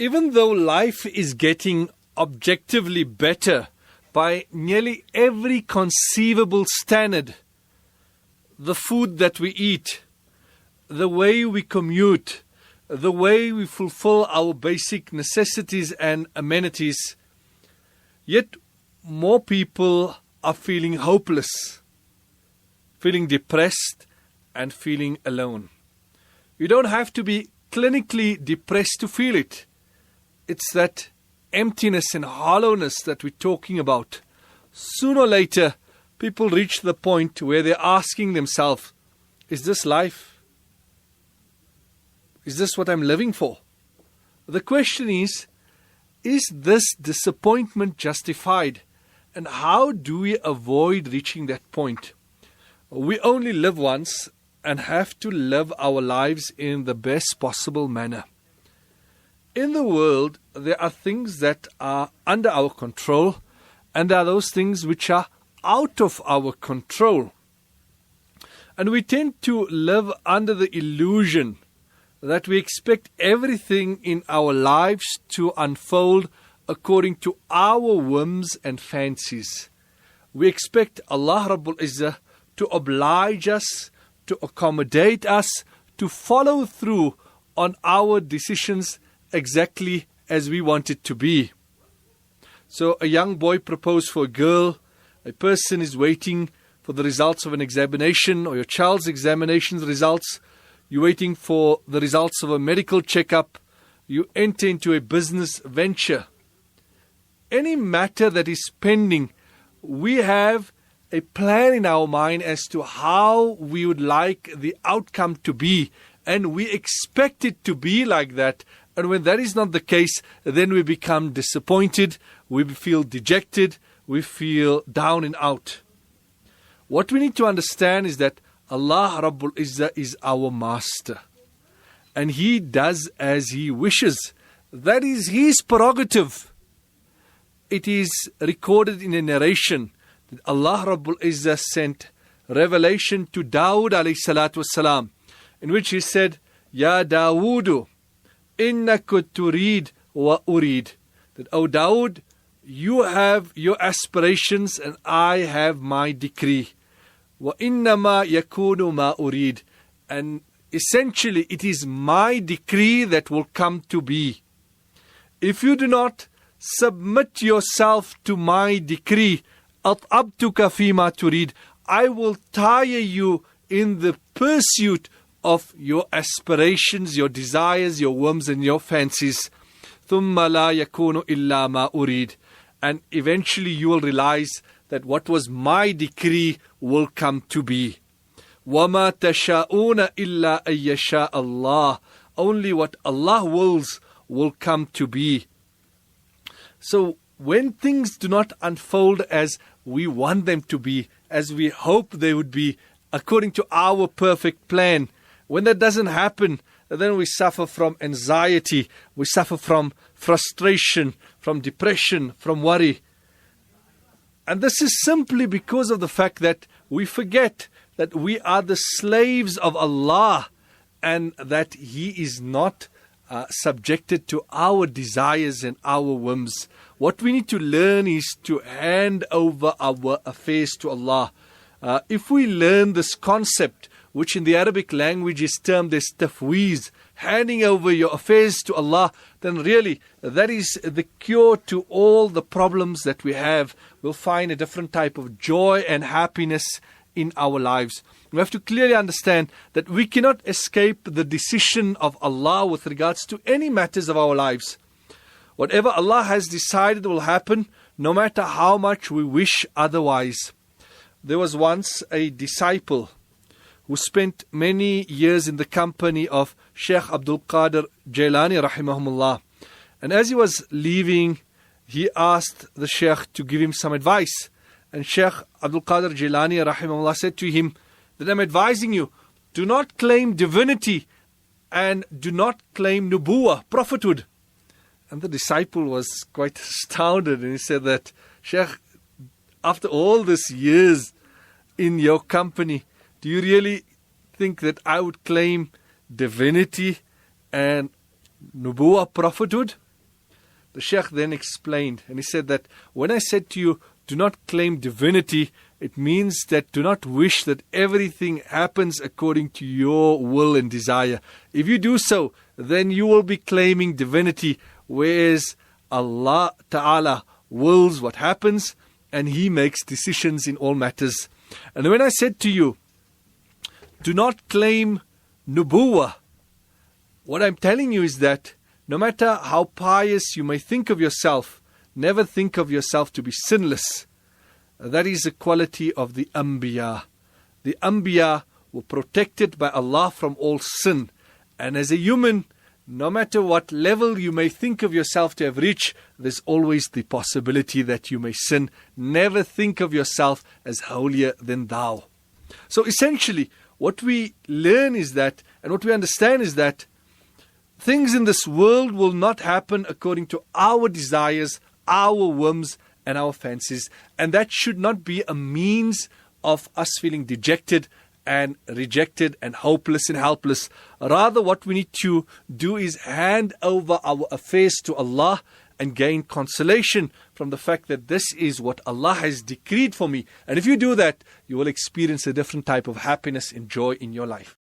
Even though life is getting objectively better by nearly every conceivable standard, the food that we eat, the way we commute, the way we fulfill our basic necessities and amenities, yet more people are feeling hopeless, feeling depressed, and feeling alone. You don't have to be clinically depressed to feel it. It's that emptiness and hollowness that we're talking about. Sooner or later, people reach the point where they're asking themselves, is this life? Is this what I'm living for? The question is this disappointment justified? And how do we avoid reaching that point? We only live once and have to live our lives in the best possible manner. In the world, there are things that are under our control, and there are those things which are out of our control. And we tend to live under the illusion that we expect everything in our lives to unfold according to our whims and fancies. We expect Allah Rabbul Izzah to oblige us, to accommodate us, to follow through on our decisions exactly as we want it to be. So a young boy proposed for a girl, a person is waiting for the results of an examination or your child's examination results, you're waiting for the results of a medical checkup, you enter into a business venture. Any matter that is pending, we have a plan in our mind as to how we would like the outcome to be, and we expect it to be like that. And when that is not the case, then we become disappointed, we feel dejected, we feel down and out. What we need to understand is that Allah Rabbul Izzah is our master, and He does as He wishes. That is His prerogative. It is recorded in a narration that Allah Rabbul Izzah sent revelation to Dawood alayhi salatu wasalam, in which He said, Ya Dawoodu, innaka turid wa urid. That, O Dawood, you have your aspirations and I have my decree. Wa innama yakunu ma urid. And essentially it is my decree that will come to be. If you do not submit yourself to my decree, at'abtuka fima turid, I will tire you in the pursuit of your aspirations, your desires, your whims and your fancies. Thumma la yakunu illa ma urid. And eventually you will realize that what was my decree will come to be. وَمَا تَشَاءُونَ إِلَّا أَن يَشَاءَ اللَّهُ. Only what Allah wills will come to be. So when things do not unfold as we want them to be, as we hope they would be, according to our perfect plan, when that doesn't happen, then we suffer from anxiety, we suffer from frustration, from depression, from worry. And this is simply because of the fact that we forget that we are the slaves of Allah and that He is not subjected to our desires and our whims. What we need to learn is to hand over our affairs to Allah. If we learn this concept, which in the Arabic language is termed as tafweez, handing over your affairs to Allah, then really that is the cure to all the problems that we have. We'll find a different type of joy and happiness in our lives. We have to clearly understand that we cannot escape the decision of Allah with regards to any matters of our lives. Whatever Allah has decided will happen, no matter how much we wish otherwise. There was once a disciple who spent many years in the company of Sheikh Abdul Qadir Jailani rahimahumullah. And as he was leaving, he asked the Sheikh to give him some advice. And Sheikh Abdul Qadir Jailani rahimahullah said to him that I'm advising you, do not claim divinity and do not claim nubuwah, prophethood. And the disciple was quite astounded and he said that, Sheikh, after all these years in your company, do you really think that I would claim divinity and nubuwah, prophethood? The Sheikh then explained, and he said that when I said to you, do not claim divinity, it means that do not wish that everything happens according to your will and desire. If you do so, then you will be claiming divinity, whereas Allah Ta'ala wills what happens and He makes decisions in all matters. And when I said to you, do not claim nubuwah, what I'm telling you is that no matter how pious you may think of yourself, never think of yourself to be sinless. That is a quality of the Anbiya. The Anbiya were protected by Allah from all sin. And as a human, no matter what level you may think of yourself to have reached, there's always the possibility that you may sin. Never think of yourself as holier than thou. So essentially, what we learn is that, and what we understand is that, things in this world will not happen according to our desires, our whims, and our fancies. And that should not be a means of us feeling dejected and rejected and hopeless and helpless. Rather, what we need to do is hand over our affairs to Allah and gain consolation from the fact that this is what Allah has decreed for me. And if you do that, you will experience a different type of happiness and joy in your life.